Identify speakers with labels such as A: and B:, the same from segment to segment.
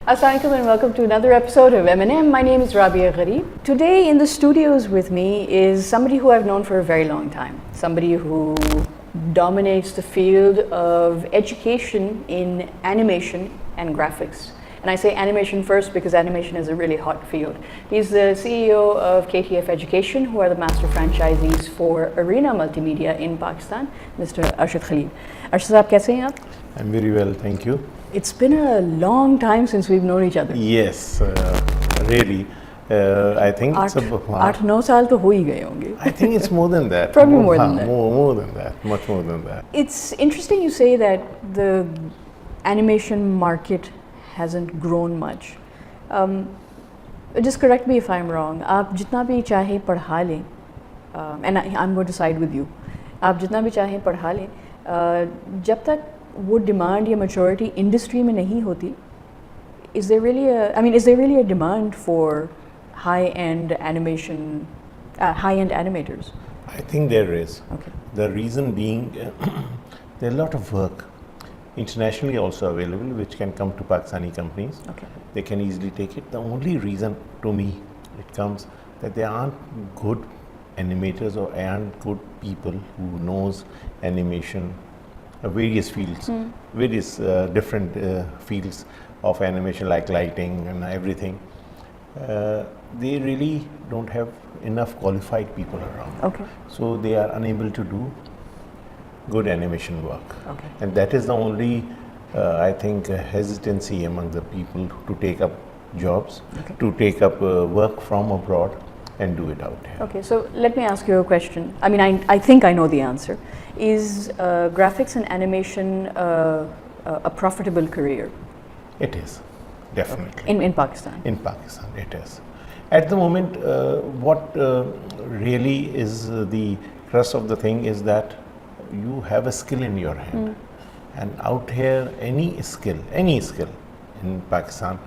A: Assalamualaikum and welcome to another episode of MnM. My name is Rabia Gharib. Today in the studios with me is somebody who I've known for a very long time. Somebody who dominates the field of education in animation and graphics. And I say animation first because animation is a really hot field. He's the CEO of KTF Education, who are the master franchisees for Arena Multimedia in Pakistan, Mr. Arshad Khaliq. Arshad साहब कैसे हैं आप?
B: I'm very well, thank you.
A: It's been a long time since we've known each other.
B: Yes, really. I think it's about
A: 8-9 साल तो हो ही गए होंगे.
B: I think it's more than that.
A: Probably more than that.
B: More than that, much more than that.
A: It's interesting you say that the animation market hasn't grown much. Just correct me if I'm wrong. आप जितना भी चाहे पढ़ा लें, and I'm going to side with you. आप जितना भी चाहे पढ़ा लें, जब तक वो demand या maturity industry में नहीं होती, is there really a demand for high-end animation, high-end animators?
B: I think there is.
A: Okay.
B: The reason being, there are a lot of work internationally also available which can come to Pakistani companies.
A: Okay.
B: They can easily take it. The only reason to me it comes that there aren't good animators or aren't good people who knows animation, various fields, various different fields of animation like lighting and everything. They really don't have enough qualified people around.
A: Okay.
B: So they are unable to do good animation work.
A: Okay.
B: And that is the only, I think, hesitancy among the people to take up jobs,
A: Okay.
B: to take up work from abroad and do it out here.
A: Okay, so let me ask you a question. I think I know the answer. Is graphics and animation a profitable career?
B: It is, definitely.
A: In Pakistan?
B: In Pakistan, it is. At the moment, what really is the crux of the thing is that you have a skill in your hand. And out here, any skill in Pakistan,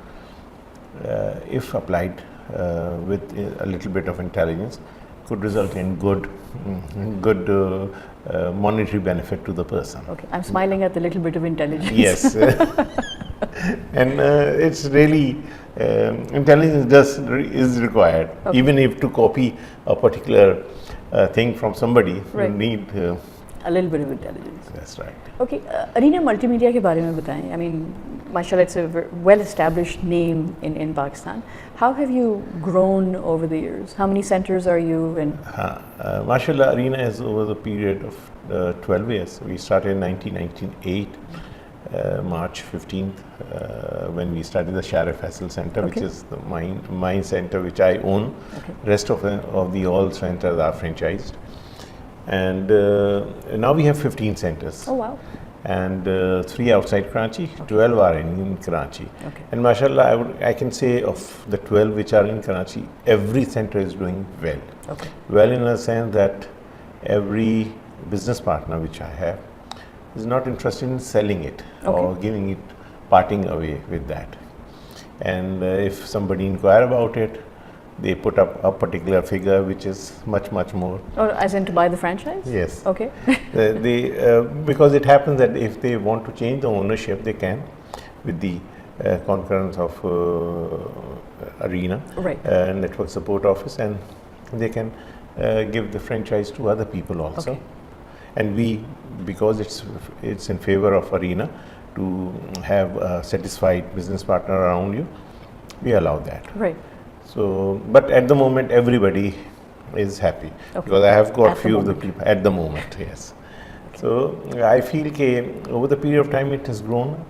B: if applied with a little bit of intelligence, could result in good monetary benefit to the person.
A: Okay, I'm smiling at the little bit of intelligence.
B: Yes. And it's really, intelligence is required.
A: Okay.
B: Even if to copy a particular thing from somebody,
A: Right.
B: you need,
A: A little bit of intelligence.
B: that's right.
A: Okay, Arena Multimedia के बारे में बताएं. I mean, mashallah, it's a well-established name in Pakistan. How have you grown over the years? How many centers are you in?
B: Mashallah, Arena is over the period of 12 years. We started in 1998, March 15th, when we started the Sharif Faisal Center,
A: Okay.
B: which is the mine center which I own.
A: Okay.
B: Rest of the all centers are franchised. And now we have 15 centers.
A: Oh wow.
B: And 3 outside Karachi, 12 are in Karachi.
A: Okay.
B: And mashallah, I can say of the 12 which are in Karachi, every center is doing well.
A: Okay.
B: Well in a sense that every business partner which I have is not interested in selling it or
A: Okay.
B: giving it, parting away with that. And if somebody inquire about it, they put up a particular figure which is much more.
A: Or as in to buy the franchise?
B: Yes.
A: Okay.
B: Because it happens that if they want to change the ownership, they can with the concurrence of Arena
A: Right.
B: Network Support Office, and they can give the franchise to other people also.
A: Okay.
B: And we, because it's in favor of Arena to have a satisfied business partner around you, we allow that.
A: Right.
B: So, but at the moment, everybody is happy,
A: Okay.
B: because I have got
A: At the
B: few of the
A: moment.
B: people at the moment. Yes. So I feel that over the period of time, it has grown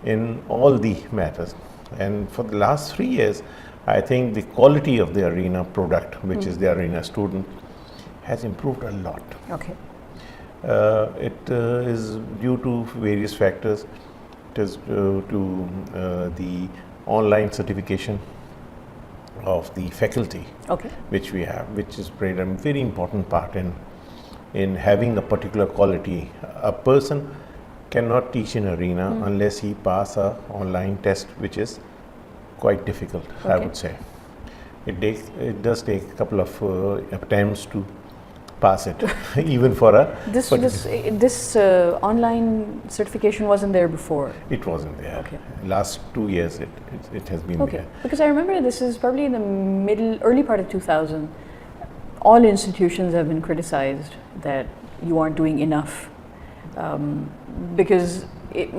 B: in all the matters, and for the last 3 years, I think the quality of the Arena product, which is the Arena student, has improved a lot.
A: Okay.
B: It is due to various factors. It is due to the online certification of the faculty,
A: Okay.
B: which we have, which is played a very important part in having a particular quality. A person cannot teach in Arena unless he pass a online test, which is quite difficult, I
A: Okay.
B: would say. It does take a couple of attempts to pass it, even for a.
A: This online certification wasn't there before.
B: It wasn't there.
A: Okay.
B: Last 2 years, it has been
A: Okay.
B: there.
A: Because I remember this is probably in the early part of 2000. All institutions have been criticized that you aren't doing enough. Because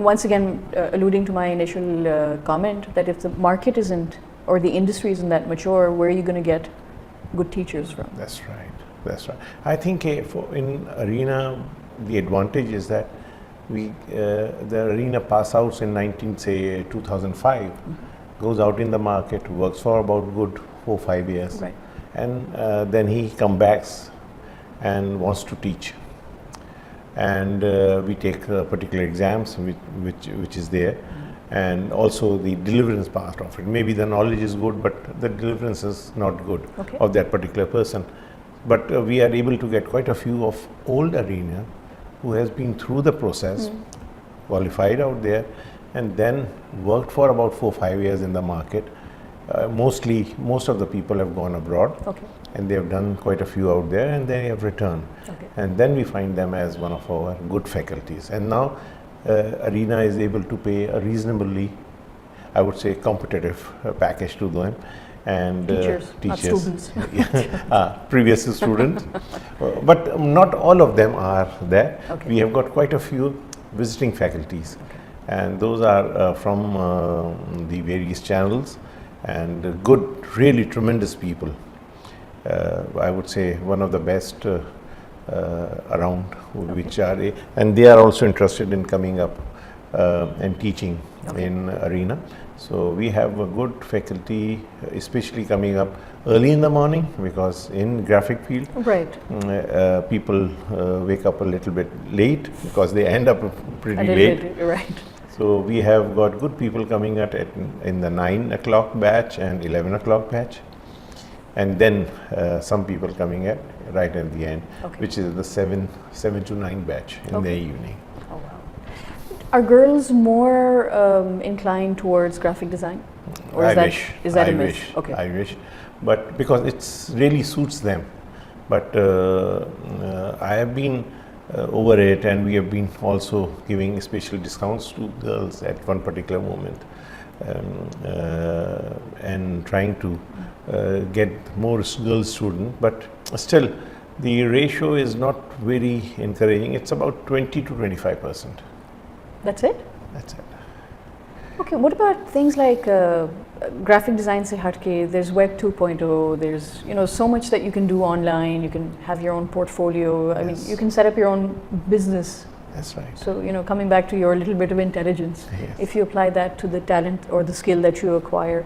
A: once again, alluding to my initial comment, that if the market isn't, or the industry isn't that mature, where are you going to get good teachers from?
B: That's right. That's right. I think in Arena, the advantage is that the Arena pass outs in 2005, goes out in the market, works for about good 4-5 years,
A: Right.
B: and then he comes back and wants to teach. And we take particular exams which is there, and also the deliverance part of it. Maybe the knowledge is good, but the deliverance is not good
A: Okay.
B: of that particular person. But we are able to get quite a few of old Arena who has been through the process, qualified out there, and then worked for about 4-5 years in the market. Most of the people have gone abroad.
A: Okay.
B: And they have done quite a few out there, and they have returned.
A: Okay.
B: And then we find them as one of our good faculties. And now Arena is able to pay a reasonably, I would say, competitive package to them. And
A: Teachers, not students.
B: Previous students. But not all of them are there.
A: Okay.
B: We have got quite a few visiting faculties.
A: Okay.
B: And those are from the various channels, and good, really tremendous people. I would say one of the best around, which are, and they are also interested in coming up and teaching in Arena. So we have a good faculty, especially coming up early in the morning, because in graphic field,
A: Right.
B: people wake up a little bit late because they end up pretty
A: A little
B: late.
A: bit, right.
B: So we have got good people coming in the 9 o'clock batch and 11 o'clock batch. And then some people coming right at the end,
A: Okay.
B: which is the 7 to 9 batch in the evening.
A: Oh, wow. Are girls more inclined towards graphic design? Or is that a myth? Okay.
B: I wish. But because it really suits them. But I have been over it, and we have been also giving special discounts to girls at one particular moment. And trying to get more girl students, but still the ratio is not very encouraging. It's about 20 to 25%.
A: That's it?
B: That's it.
A: Okay, what about things like graphic design se hatke, there's Web 2.0, there's so much that you can do online, you can have your own portfolio, I mean, you can set up your own business.
B: That's right.
A: So, coming back to your little bit of intelligence,
B: Yes.
A: if you apply that to the talent or the skill that you acquire,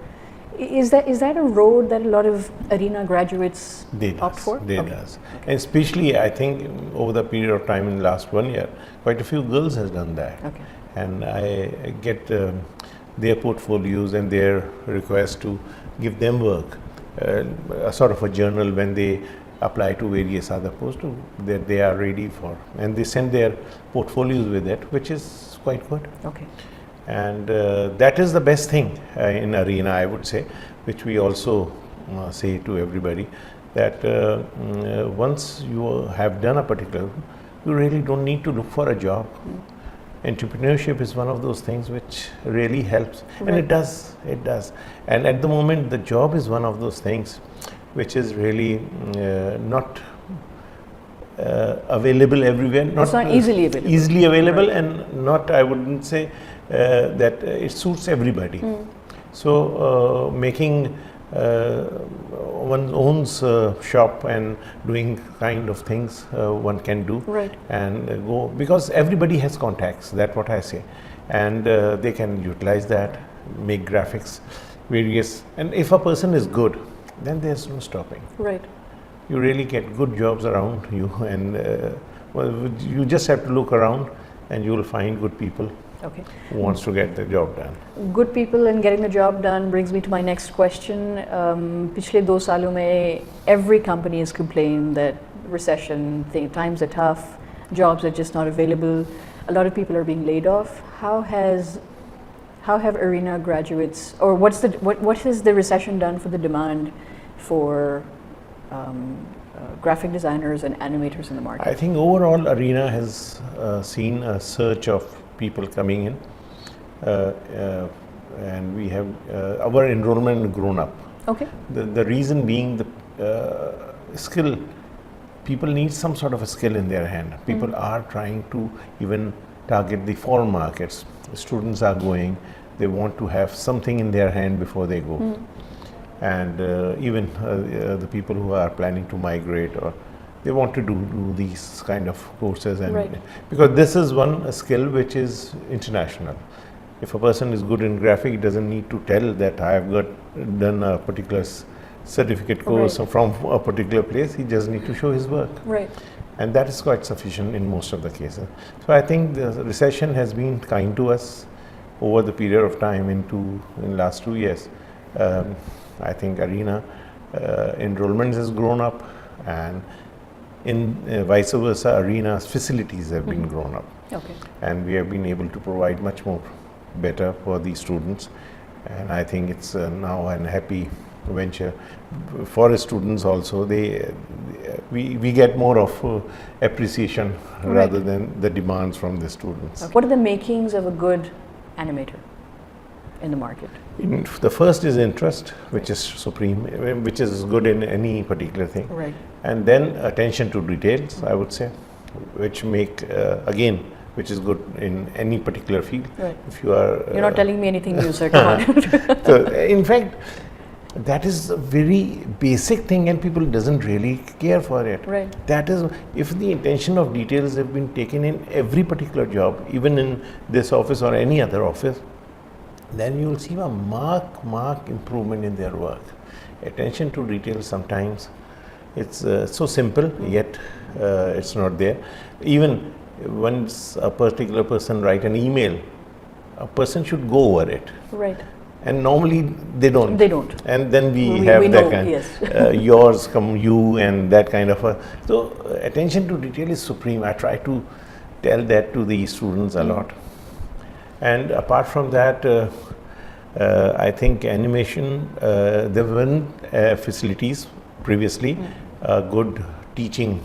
A: is that a road that a lot of Arena graduates opt for?
B: They does. And especially, I think, over the period of time in the last 1 year, quite a few girls has done that.
A: Okay.
B: And I get their portfolios and their request to give them work, a sort of a journal when they apply to various other posts that they are ready for, and they send their portfolios with it, which is quite good.
A: Okay.
B: And that is the best thing in Arena, I would say, which we also say to everybody, that once you have done a particular, you really don't need to look for a job. Entrepreneurship is one of those things which really helps, and it does. And at the moment, the job is one of those things which is really not available everywhere.
A: It's not easily available.
B: Easily available, and not, I wouldn't say that it suits everybody. So making one's own shop and doing kind of things one can do,
A: Right.
B: and go, because everybody has contacts, that's what I say, and they can utilize that, make graphics, various, and if a person is good, then there's no stopping.
A: Right.
B: You really get good jobs around you, and you just have to look around and you will find good people
A: Okay.
B: who wants to get the job done.
A: Good people and getting the job done brings me to my next question. Piछले 2 सालों में every company has complained that recession, times are tough, jobs are just not available, a lot of people are being laid off. How have Arena graduates, or what has the recession done for the demand for graphic designers and animators in the market?
B: I think overall Arena has seen a surge of people coming in, and we have our enrollment grown up.
A: Okay.
B: The reason being the skill. People need some sort of a skill in their hand. People are trying to even target the foreign markets. Students are going, they want to have something in their hand before they go. And even the people who are planning to migrate, or they want to do these kind of courses, and because this is one skill which is international. If a person is good in graphic, it doesn't need to tell that I have done a particular certificate course from a particular place. He just need to show his work, and that is quite sufficient in most of the cases. So I think the recession has been kind to us over the period of time in last 2 years. I think Arena enrollments has grown up, and in vice versa, Arena's facilities have been grown up, and we have been able to provide much more better for these students, and I think it's now an happy venture for the students also. We get more of appreciation rather than the demands from the students.
A: What are the makings of a good animator in the market?
B: The first is interest, which is supreme, which is good in any particular thing, and then attention to details, I would say, which make again, which is good in any particular field. If you are,
A: you're not telling me anything new, sir. Come on.
B: So, in fact, that is a very basic thing, and people doesn't really care for it. That is, if the attention of details have been taken in every particular job, even in this office or any other office, then you will see a mark improvement in their work. Attention to details, sometimes it's so simple, yet it's not there. Even once a particular person write an email, a person should go over it. And normally they don't. And then we have that kind, yours come you, and that kind of a. So attention to detail is supreme. I try to tell that to the students a lot. And apart from that, I think animation, there weren't facilities previously, a good teaching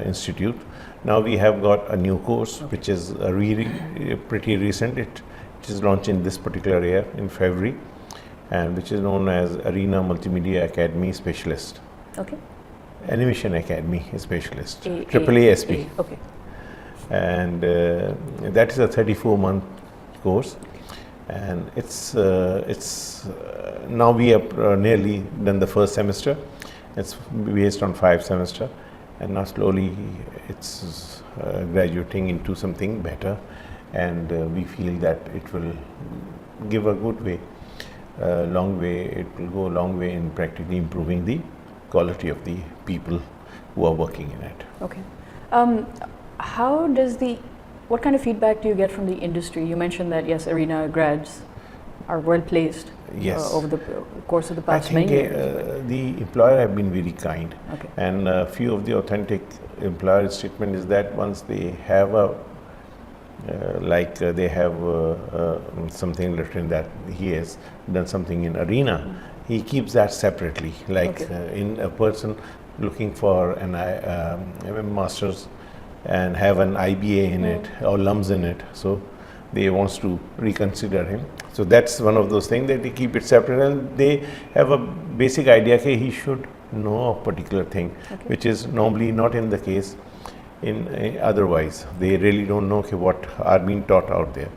B: institute. Now we have got a new course, which is really pretty recent. It is launched in this particular year in February, and which is known as Arena Multimedia Academy Specialist. Animation Academy Specialist, AASP. And that is a 34-month course, and it's now we have nearly done the first semester. It's based on 5 semesters, and now slowly it's graduating into something better, and we feel that it will give a good way, long way. It will go a long way in practically improving the quality of the people who are working in it. What kind of feedback do you get from the industry? You mentioned that yes, Arena grads are well placed over the course of the past many years. The employer have been very kind, and a few of the authentic employer statement is that once they have a they have something written that he has done something in Arena, he keeps that separately. In a person looking for an master's and have an IBA in it or LUMS in it, so they wants to reconsider him. So that's one of those things that they keep it separate, and they have a basic idea that he should know a particular thing, which is normally not in the case in otherwise. They really don't know what are being taught out there.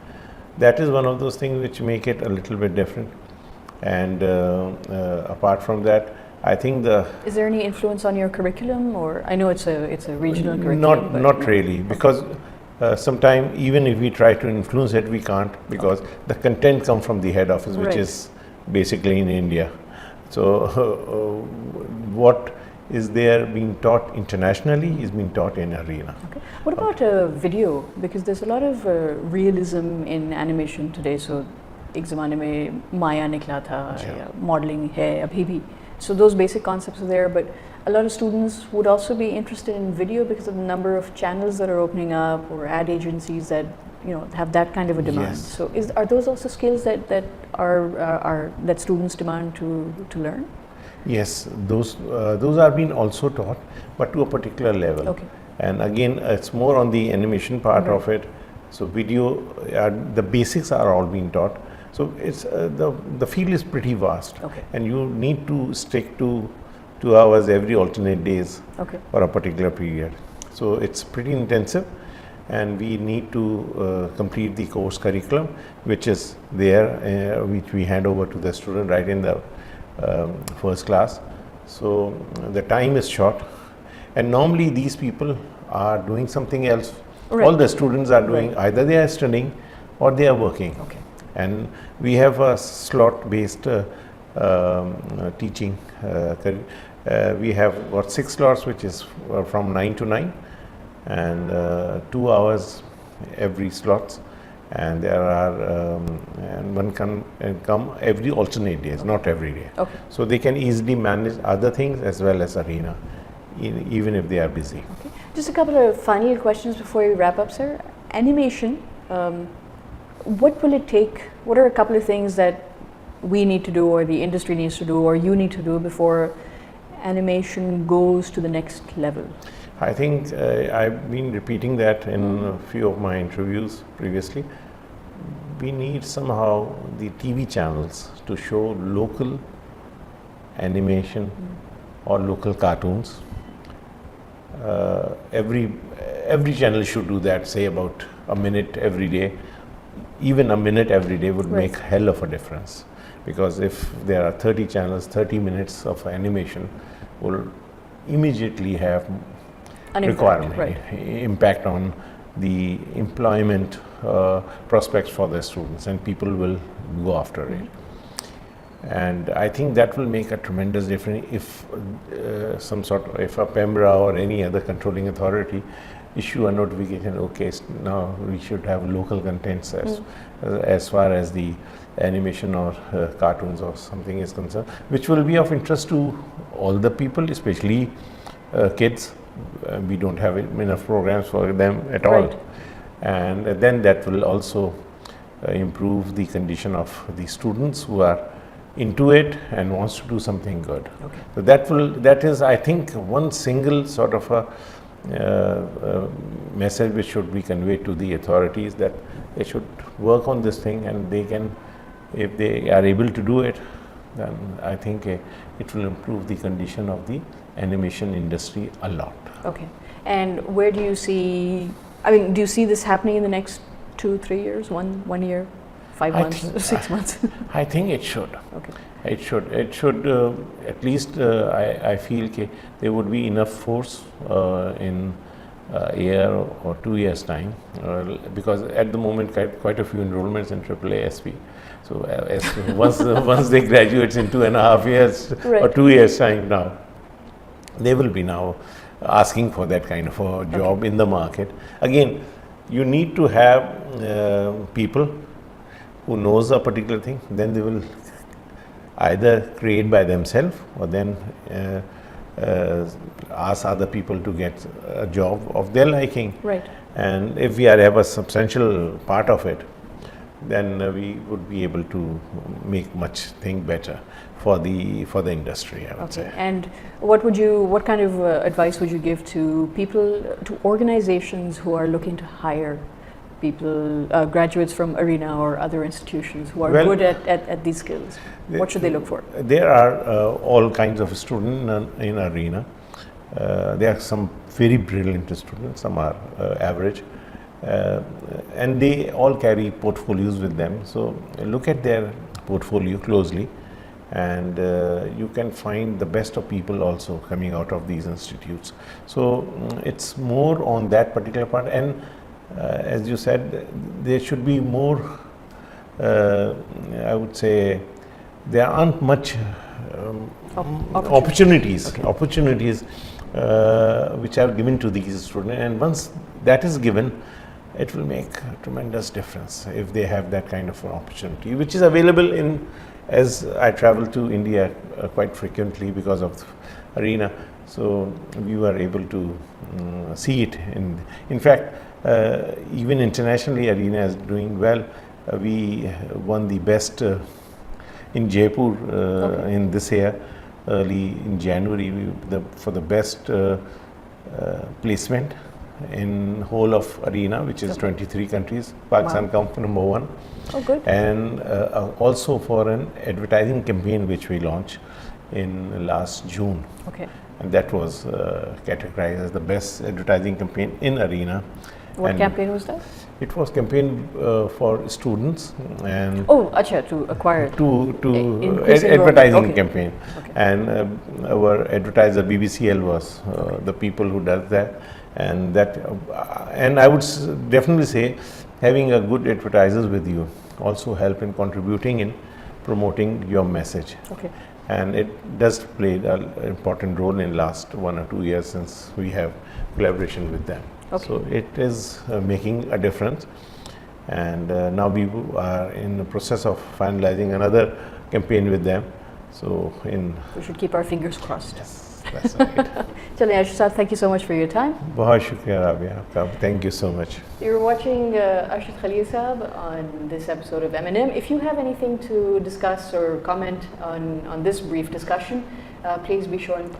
B: That is one of those things which make it a little bit different. And apart from that, I think
A: is there any influence on your curriculum, or I know it's a regional curriculum?
B: Not really, because sometimes even if we try to influence it, we can't, because the content comes from the head office, which is basically in India. So what is there being taught internationally is being taught in Arena.
A: What about video? Because there's a lot of realism in animation today. So ek zamane mein Maya nikla tha, modeling hai abhi bhi. So those basic concepts are there, but a lot of students would also be interested in video because of the number of channels that are opening up, or ad agencies that have that kind of a demand. So are those also skills that students demand to learn?
B: Yes, those are being also taught, but to a particular level.
A: Okay.
B: And again, it's more on the animation part of it. So video, the basics are all being taught. So it's the field is pretty vast,
A: Okay.
B: and you need to stick to 2 hours every alternate days
A: Okay.
B: for a particular period. So it's pretty intensive, and we need to complete the course curriculum, which is there, which we hand over to the student right in the first class. So the time is short, and normally these people are doing something else.
A: Right.
B: All the students are doing either they are studying or they are working.
A: Okay.
B: And we have a slot based teaching. We have got 6 slots, which is from 9 to 9, and 2 hours every slots, and there are and one can come every alternate days, not every day.
A: Okay.
B: So they can easily manage other things as well as arena, even if they are busy.
A: Okay. Just a couple of final questions before we wrap up, sir. Animation, what will it take? What are a couple of things that we need to do, or the industry needs to do, or you need to do before animation goes to the next level?
B: I think I've been repeating that in a few of my interviews previously. We need somehow the TV channels to show local animation or local cartoons. Every channel should do that, say about a minute every day. Even a minute every day would make hell of a difference, because if there are 30 channels, 30 minutes of animation will immediately have impact on the employment prospects for the students, and people will go after it. And I think that will make a tremendous difference if if a PEMRA or any other controlling authority issue a notification, okay, now we should have local contents as far as the animation or cartoons or something is concerned, which will be of interest to all the people, especially kids. We don't have enough programs for them at all, and then that will also improve the condition of the students who are into it and wants to do something good.
A: Okay.
B: So that is, I think, one single sort of a message which should be conveyed to the authorities, that they should work on this thing, and they can, if they are able to do it, then I think it will improve the condition of the animation industry a lot.
A: Okay. And where do you see, I mean, do you see this happening in the next 2-3 years, one year, 5 months, 6 months?
B: I think it should.
A: Okay.
B: It should. At least I feel there would be enough force in a year or 2 years' time, because at the moment quite a few enrollments in AAA SP. So once they graduate in 2.5 years or 2 years' time now, they will be now asking for that kind of a job in the market. Again, you need to have people who knows a particular thing, then they will either create by themselves or then ask other people to get a job of their liking.
A: Right.
B: And if we have a substantial part of it, then we would be able to make much thing better for the industry, I would say.
A: And what kind of advice would you give to people, to organizations who are looking to hire people, graduates from ARENA or other institutions who are good at these skills? What should they look for?
B: There are all kinds of students in ARENA. There are some very brilliant students, some are average, and they all carry portfolios with them. So look at their portfolio closely, and you can find the best of people also coming out of these institutes. So it's more on that particular part, and as you said, there should be more, I would say, there aren't much opportunities which are given to these students, and once that is given, it will make a tremendous difference if they have that kind of an opportunity, which is available as I travel to India quite frequently because of ARENA. So we were able to see it. In fact, even internationally, ARENA is doing well. We won the best in Jaipur in this year early in January for the best placement in whole of arena, which is 23 countries. Pakistan come for number 1.
A: Oh, good.
B: And also for an advertising campaign which we launched in last June.
A: Okay.
B: And that was categorized as the best advertising campaign in arena.
A: What
B: And
A: campaign was that?
B: it was campaign for students and
A: Oh, acha, to acquire.
B: to
A: Increase enrollment.
B: advertising
A: Okay.
B: campaign.
A: Okay.
B: And our advertiser BBCL was the people who does that, and that and I would definitely say having a good advertisers with you also help in contributing in promoting your message.
A: Okay.
B: And it does play an important role in last 1 or 2 years since we have collaboration with them.
A: Okay.
B: So it is making a difference, and now we are in the process of finalizing another campaign with them. So
A: We should keep our fingers crossed.
B: that's right.
A: Chale, Arshad, thank you so much for your time.
B: बहुत शुक्रिया राबिया आपका. Thank you so much.
A: You're watching Arshad Khaliq Saab on this episode of MnM. If you have anything to discuss or comment on this brief discussion, please be sure and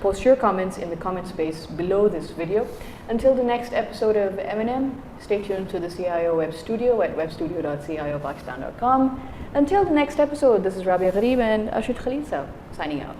A: post your comments in the comment space below this video. Until the next episode of MnM, stay tuned to the CIO Web Studio at webstudio.ciopakistan.com. Until the next episode, this is Rabia Gharib and Arshad Khaliq Saab signing out.